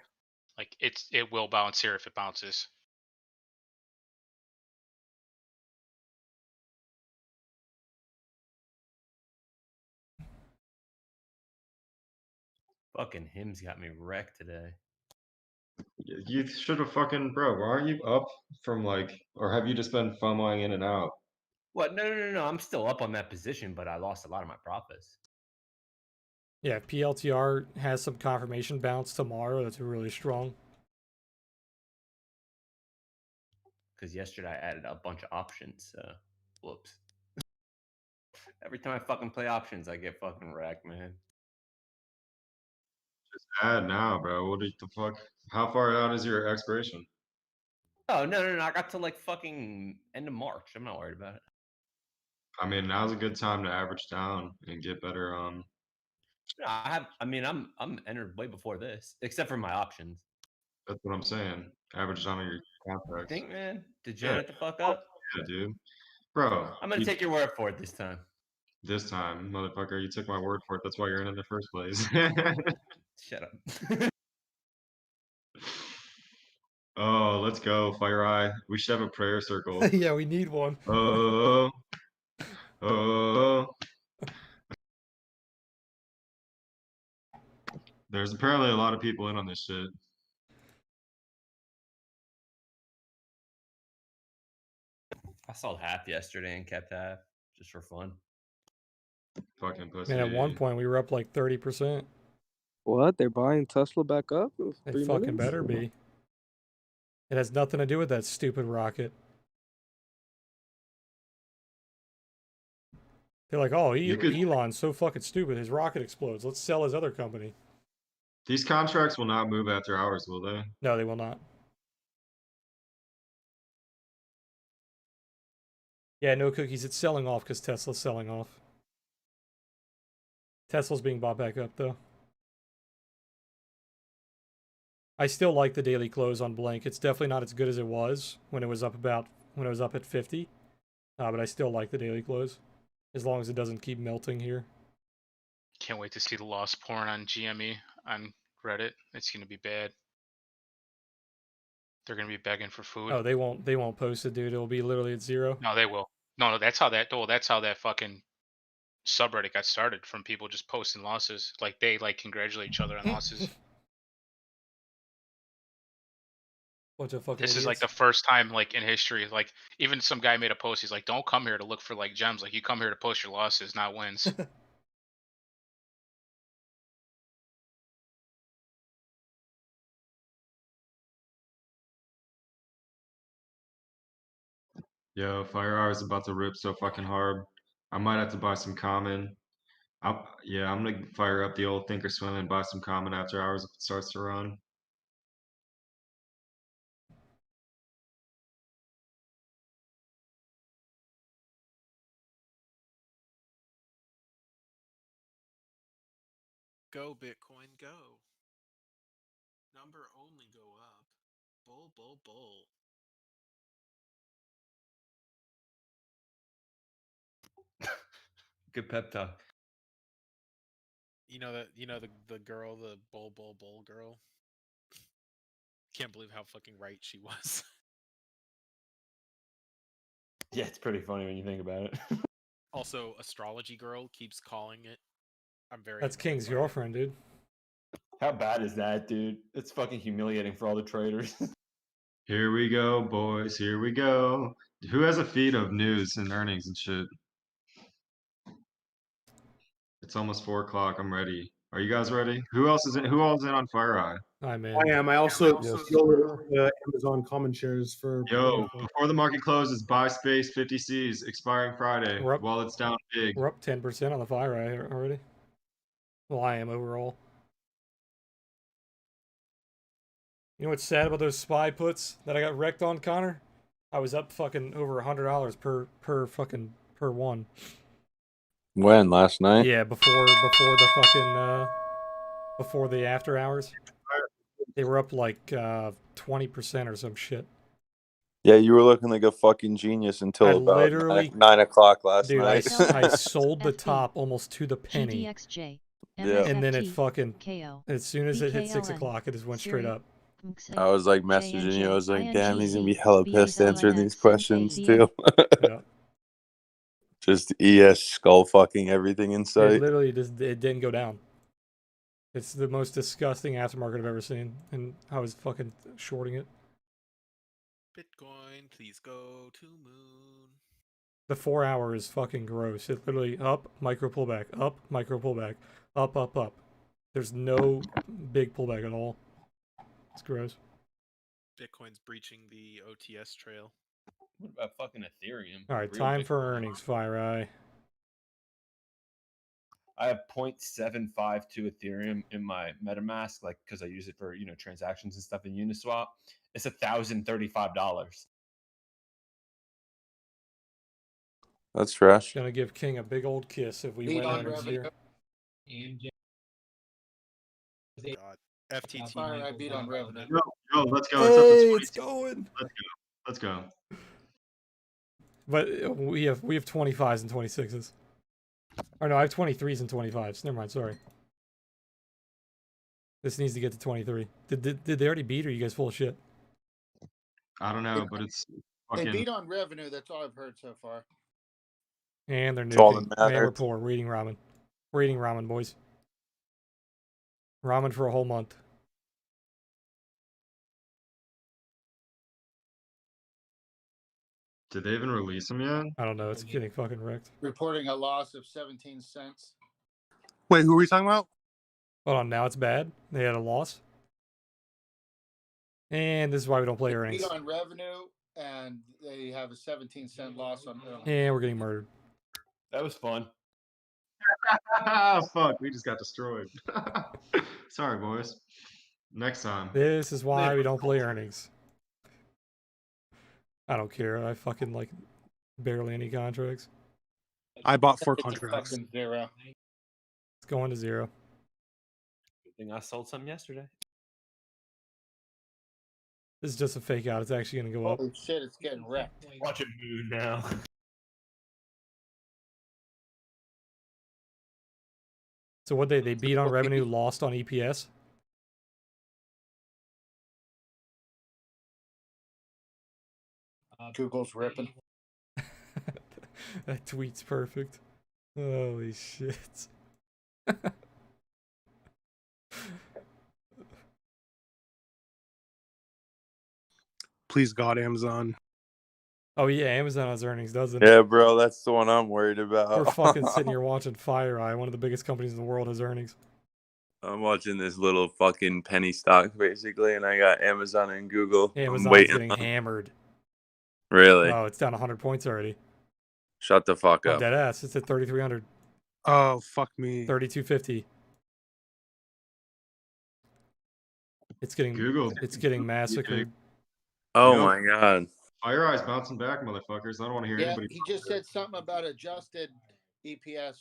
Like it will bounce here if it bounces. Fucking hymns got me wrecked today. You should have fucking, bro. Aren't you up from like, or have you just been FOMOing in and out? What? No. I'm still up on that position, but I lost a lot of my profits. Yeah, if PLTR has some confirmation bounce tomorrow, that's really strong. Because yesterday I added a bunch of options. Whoops. Every time I fucking play options, I get fucking wrecked, man. Just add now, bro. What the fuck? How far out is your expiration? Oh, no. I got to like fucking end of March. I'm not worried about it. I mean, now's a good time to average down and get better. I'm entered way before this, except for my options. That's what I'm saying. Average down on your contracts. You think, man? Degenerate the fuck up? Yeah, dude. Bro. I'm gonna take your word for it this time. This time, motherfucker, you took my word for it. That's why you're in the first place. Shut up. Oh, let's go, Fire Eye. We should have a prayer circle. Yeah, we need one. Oh. There's apparently a lot of people in on this shit. I sold half yesterday and kept half just for fun. Fucking pussy. Man, at one point we were up like 30%. What? They're buying Tesla back up? They 3 fucking minutes? better be. It has nothing to do with that stupid rocket. They're like, oh, Elon's so fucking stupid. His rocket explodes. Let's sell his other company. These contracts will not move after hours, will they? No, they will not. Yeah, no cookies. It's selling off because Tesla's selling off. Tesla's being bought back up, though. I still like the daily close on Blank. It's definitely not as good as it was when it was up at 50. But I still like the daily close. As long as it doesn't keep melting here. Can't wait to see the loss porn on GME on Reddit. It's gonna be bad. They're gonna be begging for food. Oh, they won't post it, dude. It'll be literally at 0. No, they will. No, that's how that fucking subreddit got started, from people just posting losses. Like they congratulate each other on losses. Bunch of fucking This is like idiots. the first time like in history, like even some guy made a post. He's like, "Don't come here to look for like gems. Like you come here to post your losses, not wins." Yo, Fire Hour is about to rip so fucking hard. I might have to buy some common. I'm gonna fire up the old Thinkorswim and buy some common after hours if it starts to run. Go Bitcoin, go. Number only go up. Bull, bull, bull. Good pep talk. You know the girl, the bull, bull, bull girl. Can't believe how fucking right she was. Yeah, it's pretty funny when you think about it. Also, astrology girl keeps calling it. I'm very. That's King's girlfriend, dude. How bad is that, dude? It's fucking humiliating for all the traders. Here we go, boys. Here we go. Who has a feed of news and earnings and shit? It's almost 4 o'clock. I'm ready. Are you guys ready? Who else is in? Who else is in on FireEye? I'm in. I am. I also Yes, still Amazon common shares for. Yo, before the market closes, buy space 50 Cs expiring Friday We're up- while it's down big. We're up 10% on the FireEye already. Well, I am overall. You know what's sad about those SPY puts that I got wrecked on, Connor? I was up fucking over $100 per one. When? Last night? Yeah, before the fucking before the after hours. They were up like 20% or some shit. Yeah, you were looking like a fucking genius until I about literally 9 o'clock last dude, night. I sold the top almost to the penny. Yeah. And then it fucking as soon as it hit 6 o'clock, it just went straight up. I was like messaging you. I was like, damn, he's gonna be hella pissed answering these questions too. Yeah. Just ES skull fucking everything in It sight. literally just it didn't go down. It's the most disgusting aftermarket I've ever seen, and I was fucking shorting it. Bitcoin, please go to moon. The 4 hour is fucking gross. It's literally up, micro pullback, up, micro pullback, up, up, up. There's no big pullback at all. It's gross. Bitcoin's breaching the OTS trail. What about fucking Ethereum? All right, Real time for Bitcoin. earnings, FireEye. I have 0.752 Ethereum in my MetaMask, like because I use it for transactions and stuff in Uniswap. It's $1,035. That's trash. Gonna give King a big old kiss if we win earnings here. God. FTT. FireEye beat on revenue. Yo, let's go. Hey, it's it's going. Let's go. But we have 25s and 26s. Or no, I have 23s and 25s. Never mind, sorry. This needs to get to 23. Did they already beat, or are you guys full of shit? I don't know, but it's fucking. They beat on revenue. That's all I've heard so far. And they're It's all nuking. that Man, matters. we're poor. We're eating ramen. We're eating ramen, boys. Ramen for a whole month. Did they even release them yet? I don't know. It's getting fucking wrecked. Reporting a loss of 17 cents. Wait, who are we talking about? Hold on, now it's bad. They had a loss. And this is why we don't play earnings. Beat on revenue, and they have a 17-cent loss on earnings. And we're getting murdered. That was fun. Fuck, we just got destroyed. Sorry, boys. Next time. This is why we don't play earnings. I don't care. I fucking like barely any contracts. I bought 4 It's a contracts. fucking zero. It's going to 0. Good thing I sold some yesterday. This is just a fake out. It's actually going to go up. Holy shit, it's getting wrecked. Watch it move now. So what they beat on revenue, lost on EPS? Google's ripping. That tweet's perfect. Holy shit. Please God, Amazon. Oh yeah, Amazon has earnings, doesn't it? Yeah, bro, that's the one I'm worried We're about. fucking sitting here watching FireEye, one of the biggest companies in the world, has earnings. I'm watching this little fucking penny stock basically, and I got Amazon and Google. I'm Amazon's waiting. getting hammered. Really? Oh, it's down 100 points already. Shut the fuck I'm up. dead ass. It's at 3,300. Oh, fuck me. 3,250. It's getting Google. It's getting massacred. Oh Yo, my god. FireEye's bouncing back, motherfuckers. I don't want to hear Yeah, anybody. he just said something about adjusted EPS.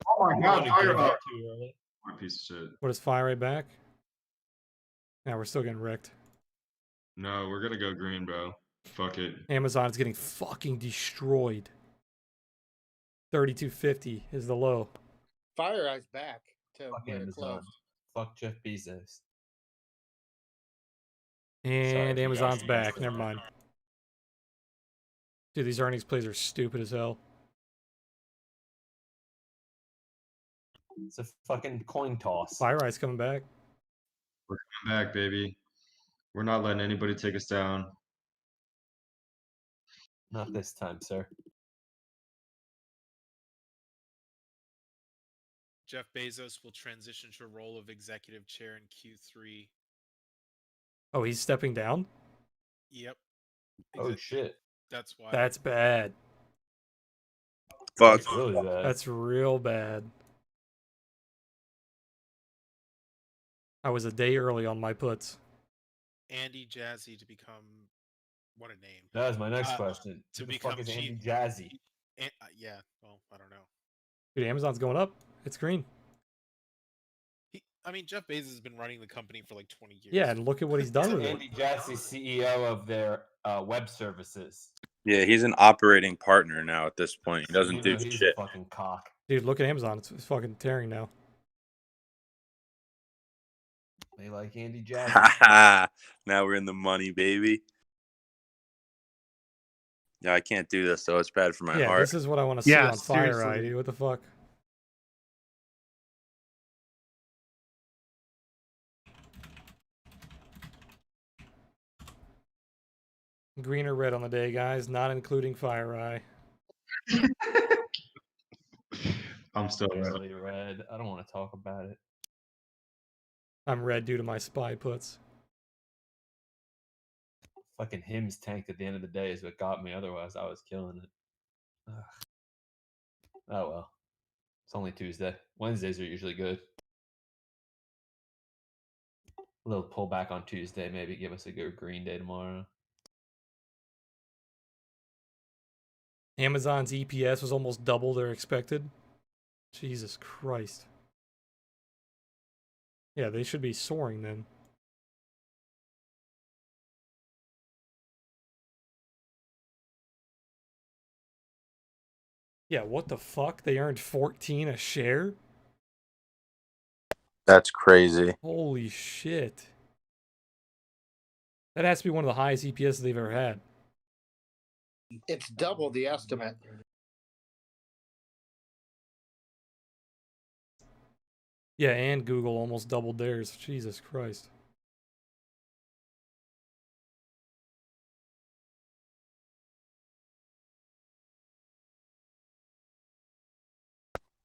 Oh my god, FireEye. Too early. What a piece of shit. What is FireEye back? Now we're still getting wrecked. No, we're gonna go green, bro. Fuck it. Amazon's getting fucking destroyed. 3,250 is the low. FireEye's back to Fuck where it Amazon. closed. Fuck Jeff Bezos. And Sorry, Amazon's guys. back. Never mind. Dude, these earnings plays are stupid as hell. It's a fucking coin toss. FireEye's coming back. We're coming back, baby. We're not letting anybody take us down. Not this time, sir. Jeff Bezos will transition to a role of executive chair in Q3. Oh, he's stepping down? Yep. Oh shit. That's why. That's bad. Fuck. That's really bad. That's real bad. I was a day early on my puts. Andy Jazzy to become what a name. That was my next question. To Who the become fuck is chief. Andy Jazzy? Yeah. Well, I don't know. Dude, Amazon's going up. It's green. I mean, Jeff Bezos has been running the company for like 20 years. Yeah, and look at what he's done with it. Andy Jassy, CEO of their web services. Yeah, he's an operating partner now at this point. He doesn't do He's shit. a fucking cock. Dude, look at Amazon. It's fucking tearing now. They like Andy Jazzy. Ha Now we're in the money, baby. Yeah, I can't do this though. It's bad for my Yeah, heart. this is what I want to see on FireEye, dude. What the fuck? Green or red on the day, guys, not including FireEye. I'm still Really red. I don't want to talk about it. I'm red due to my SPY puts. Fucking hymns tanked at the end of the day is what got me. Otherwise, I was killing it. Ugh. Oh well. It's only Tuesday. Wednesdays are usually good. A little pullback on Tuesday, maybe give us a good green day tomorrow. Amazon's EPS was almost double their expected. Jesus Christ. Yeah, they should be soaring then. Yeah, what the fuck? They earned 14 a share? That's crazy. Holy shit. That has to be one of the highest EPS they've ever had. It's double the estimate. Yeah, and Google almost doubled theirs. Jesus Christ.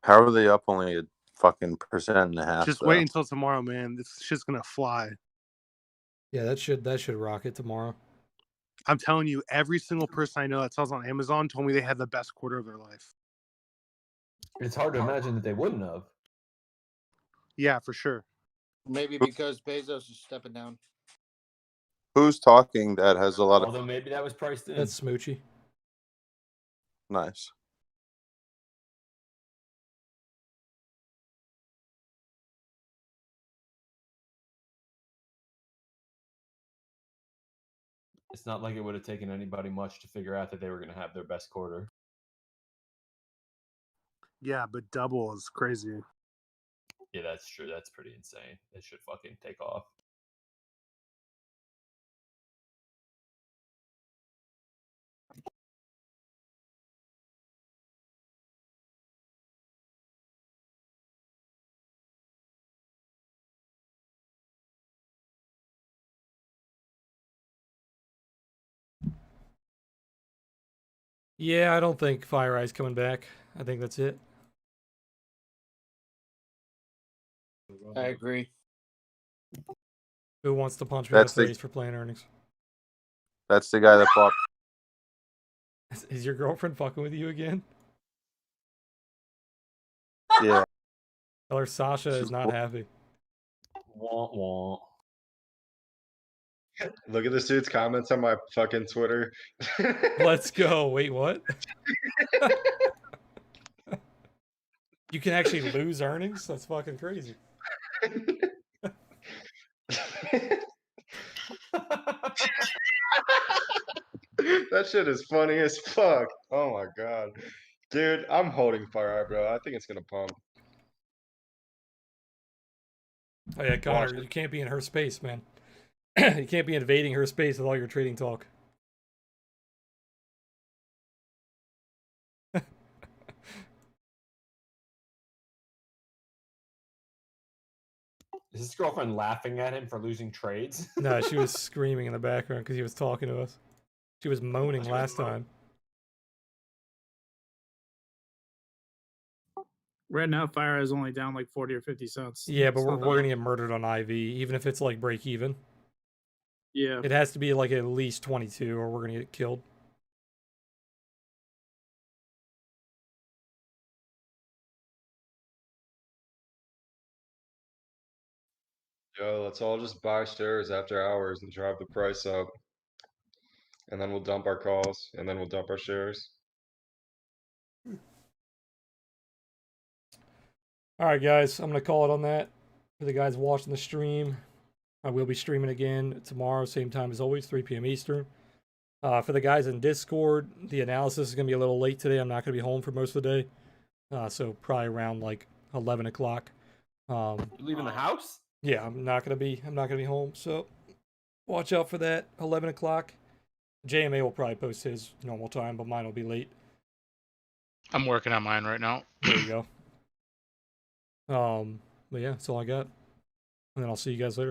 How are they up only a fucking 1.5%? Just wait until tomorrow, man. This shit's gonna fly. Yeah, that should rocket tomorrow. I'm telling you, every single person I know that sells on Amazon told me they had the best quarter of their life. It's hard to imagine that they wouldn't have. Yeah, for sure. Maybe because Bezos is stepping down. Who's talking that has a lot of... Although maybe that was priced in. That's Smoochie. Nice. It's not like it would have taken anybody much to figure out that they were going to have their best quarter. Yeah, but double is crazy. Yeah, that's true. That's pretty insane. It should fucking take off. Yeah, I don't think FireEye's coming back. I think that's it. I agree. Who wants to punch me in the That's the- face for playing earnings? That's the guy that bought... Is your girlfriend fucking with you again? Yeah. Tell her Sasha is not happy. Wah, wah. Look at this dude's comments on my fucking Twitter. Let's go. Wait, what? You can actually lose earnings? That's fucking crazy. That shit is funny as fuck. Oh my god. Dude, I'm holding FireEye, bro. I think it's gonna pump. Oh yeah, Connor, you can't be in her space, man. You can't be invading her space with all your trading talk. Is his girlfriend laughing at him for losing trades? No, she was screaming in the background because he was talking to us. She was moaning last time. Right now, Fire is only down like 40 or 50 cents. Yeah, but It's we're not that gonna much. get murdered on IV, even if it's like break even. Yeah. It has to be like at least 22, or we're gonna get killed. Yo, let's all just buy shares after hours and drive the price up. And then we'll dump our calls, and then we'll dump our shares. All right, guys, I'm gonna call it on that. For the guys watching the stream, I will be streaming again tomorrow, same time as always, 3 p.m. Eastern. For the guys in Discord, the analysis is gonna be a little late today. I'm not gonna be home for most of the day, so probably around like 11 o'clock. You leaving the house? Yeah, I'm not gonna be home, so watch out for that. 11 o'clock. JMA will probably post his normal time, but mine will be late. I'm working on mine right now. There you go. But yeah, that's all I got. And then I'll see you guys later.